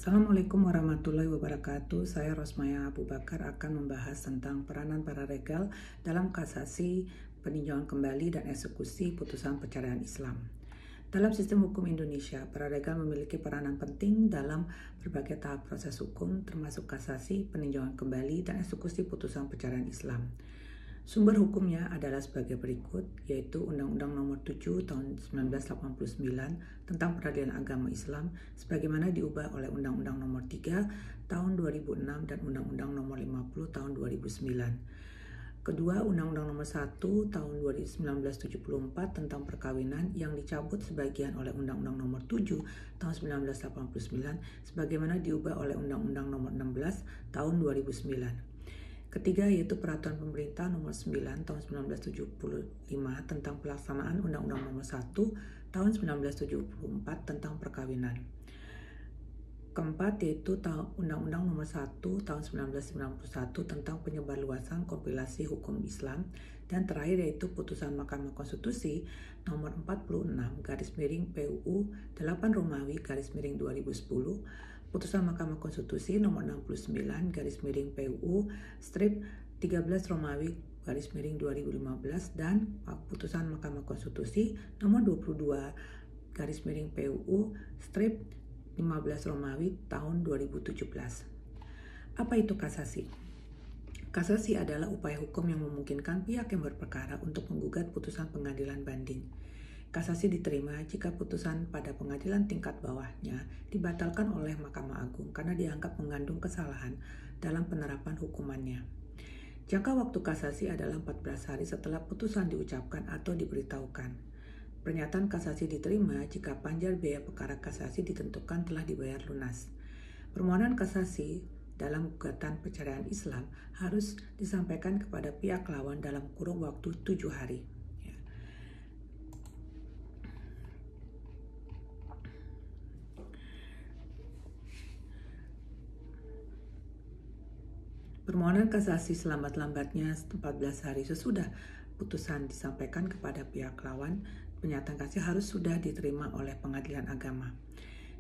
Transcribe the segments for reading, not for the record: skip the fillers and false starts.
Assalamualaikum warahmatullahi wabarakatuh. Saya Rosmaya Abu Bakar akan membahas tentang peranan paralegal dalam kasasi, peninjauan kembali, dan eksekusi putusan perceraian Islam. Dalam sistem hukum Indonesia, paralegal memiliki peranan penting dalam berbagai tahap proses hukum, termasuk kasasi, peninjauan kembali, dan eksekusi putusan perceraian Islam. Sumber hukumnya adalah sebagai berikut, yaitu Undang-Undang Nomor 7 Tahun 1989 tentang Peradilan Agama Islam, sebagaimana diubah oleh Undang-Undang Nomor 3 Tahun 2006 dan Undang-Undang Nomor 50 Tahun 2009. Kedua, Undang-Undang Nomor 1 Tahun 1974 tentang perkawinan yang dicabut sebagian oleh Undang-Undang Nomor 7 Tahun 1989, sebagaimana diubah oleh Undang-Undang Nomor 16 Tahun 2009. Ketiga, yaitu Peraturan Pemerintah Nomor 9 Tahun 1975 tentang pelaksanaan Undang-Undang Nomor 1 Tahun 1974 tentang perkawinan. Keempat, yaitu Undang-Undang Nomor 1 Tahun 1991 tentang penyebarluasan kompilasi hukum Islam. Dan terakhir, yaitu Putusan Mahkamah Konstitusi Nomor 46/PUU 8 Romawi /2010, Putusan Mahkamah Konstitusi Nomor 69/PUU 13 Romawi /2015 dan Putusan Mahkamah Konstitusi Nomor 22/PUU 15 Romawi tahun 2017. Apa itu kasasi? Kasasi adalah upaya hukum yang memungkinkan pihak yang berperkara untuk menggugat putusan pengadilan banding. Kasasi diterima jika putusan pada pengadilan tingkat bawahnya dibatalkan oleh Mahkamah Agung karena dianggap mengandung kesalahan dalam penerapan hukumannya. Jangka waktu kasasi adalah 14 hari setelah putusan diucapkan atau diberitahukan. Pernyataan kasasi diterima jika panjar biaya perkara kasasi ditentukan telah dibayar lunas. Permohonan kasasi dalam gugatan perceraian Islam harus disampaikan kepada pihak lawan dalam kurun waktu 7 hari. Permohonan kasasi selambat-lambatnya 14 hari sesudah putusan disampaikan kepada pihak lawan, pernyataan kasasi harus sudah diterima oleh pengadilan agama.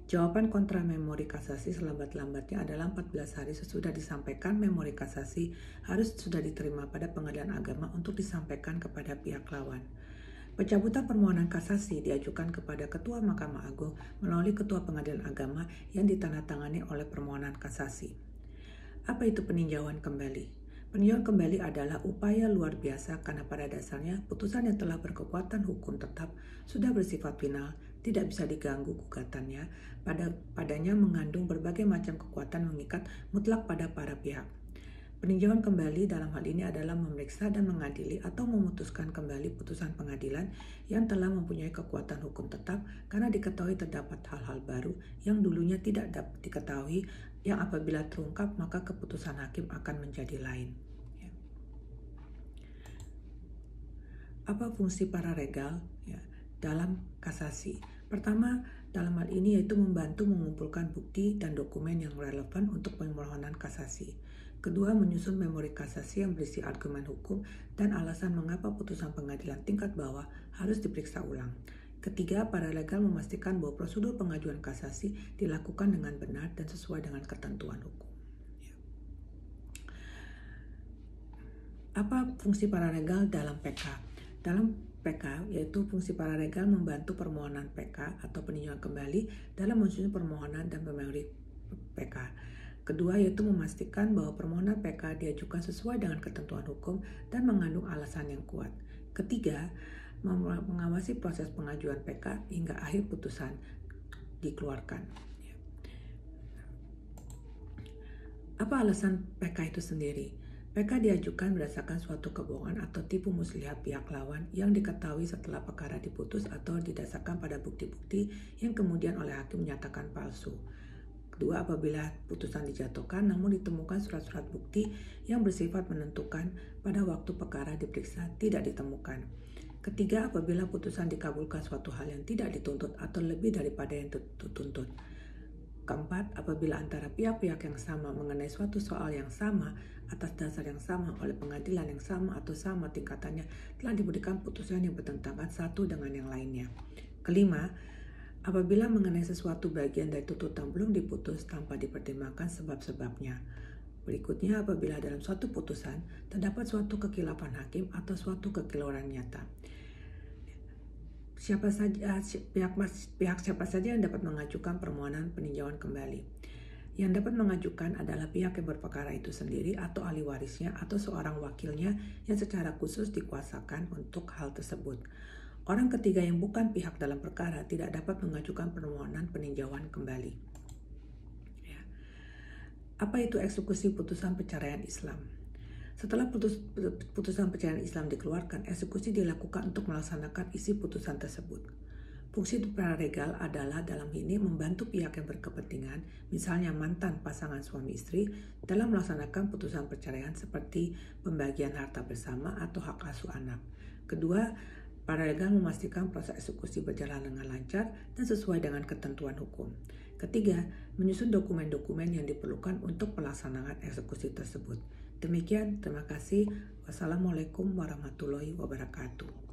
Jawaban kontra memori kasasi selambat-lambatnya adalah 14 hari sesudah disampaikan memori kasasi harus sudah diterima pada pengadilan agama untuk disampaikan kepada pihak lawan. Pencabutan permohonan kasasi diajukan kepada Ketua Mahkamah Agung melalui Ketua Pengadilan Agama yang ditandatangani oleh permohonan kasasi. Apa itu peninjauan kembali? Peninjauan kembali adalah upaya luar biasa karena pada dasarnya putusan yang telah berkekuatan hukum tetap sudah bersifat final, tidak bisa diganggu gugatannya, padanya mengandung berbagai macam kekuatan mengikat mutlak pada para pihak. Peninjauan kembali dalam hal ini adalah memeriksa dan mengadili atau memutuskan kembali putusan pengadilan yang telah mempunyai kekuatan hukum tetap karena diketahui terdapat hal-hal baru yang dulunya tidak dapat diketahui, yang apabila terungkap maka keputusan hakim akan menjadi lain. Apa fungsi paralegal dalam kasasi? Pertama, dalam hal ini yaitu membantu mengumpulkan bukti dan dokumen yang relevan untuk permohonan kasasi. Kedua, menyusun memori kasasi yang berisi argumen hukum dan alasan mengapa putusan pengadilan tingkat bawah harus diperiksa ulang. Ketiga, paralegal memastikan bahwa prosedur pengajuan kasasi dilakukan dengan benar dan sesuai dengan ketentuan hukum. Apa fungsi paralegal dalam PK? Dalam PK, yaitu fungsi paralegal membantu permohonan PK atau peninjauan kembali dalam menyusun permohonan dan memori PK. Kedua, yaitu memastikan bahwa permohonan PK diajukan sesuai dengan ketentuan hukum dan mengandung alasan yang kuat. Ketiga, mengawasi proses pengajuan PK hingga akhir putusan dikeluarkan. Apa alasan PK itu sendiri? PK diajukan berdasarkan suatu kebohongan atau tipu muslihat pihak lawan yang diketahui setelah perkara diputus atau didasarkan pada bukti-bukti yang kemudian oleh hakim menyatakan palsu. Kedua, apabila putusan dijatuhkan namun ditemukan surat-surat bukti yang bersifat menentukan pada waktu perkara diperiksa tidak ditemukan. Ketiga, apabila putusan dikabulkan suatu hal yang tidak dituntut atau lebih daripada yang dituntut. Keempat, apabila antara pihak-pihak yang sama mengenai suatu soal yang sama atas dasar yang sama oleh pengadilan yang sama atau sama tingkatannya telah diberikan putusan yang bertentangan satu dengan yang lainnya. Kelima, Apabila mengenai sesuatu bagian dari tuntutan belum diputus tanpa dipertimbangkan sebab-sebabnya. Berikutnya, apabila dalam suatu putusan terdapat suatu kekilapan hakim atau suatu kekeliruan nyata. Pihak siapa saja yang dapat mengajukan permohonan peninjauan kembali. Yang dapat mengajukan adalah pihak yang berperkara itu sendiri atau ahli warisnya atau seorang wakilnya yang secara khusus dikuasakan untuk hal tersebut. Orang ketiga yang bukan pihak dalam perkara tidak dapat mengajukan permohonan peninjauan kembali. Apa itu eksekusi putusan perceraian Islam? Setelah putusan perceraian Islam dikeluarkan, eksekusi dilakukan untuk melaksanakan isi putusan tersebut. Fungsi paralegal adalah dalam ini membantu pihak yang berkepentingan, misalnya mantan pasangan suami istri, dalam melaksanakan putusan perceraian seperti pembagian harta bersama atau hak asuh anak. Kedua, paralegal memastikan proses eksekusi berjalan dengan lancar dan sesuai dengan ketentuan hukum. Ketiga, menyusun dokumen-dokumen yang diperlukan untuk pelaksanaan eksekusi tersebut. Demikian, terima kasih. Wassalamualaikum warahmatullahi wabarakatuh.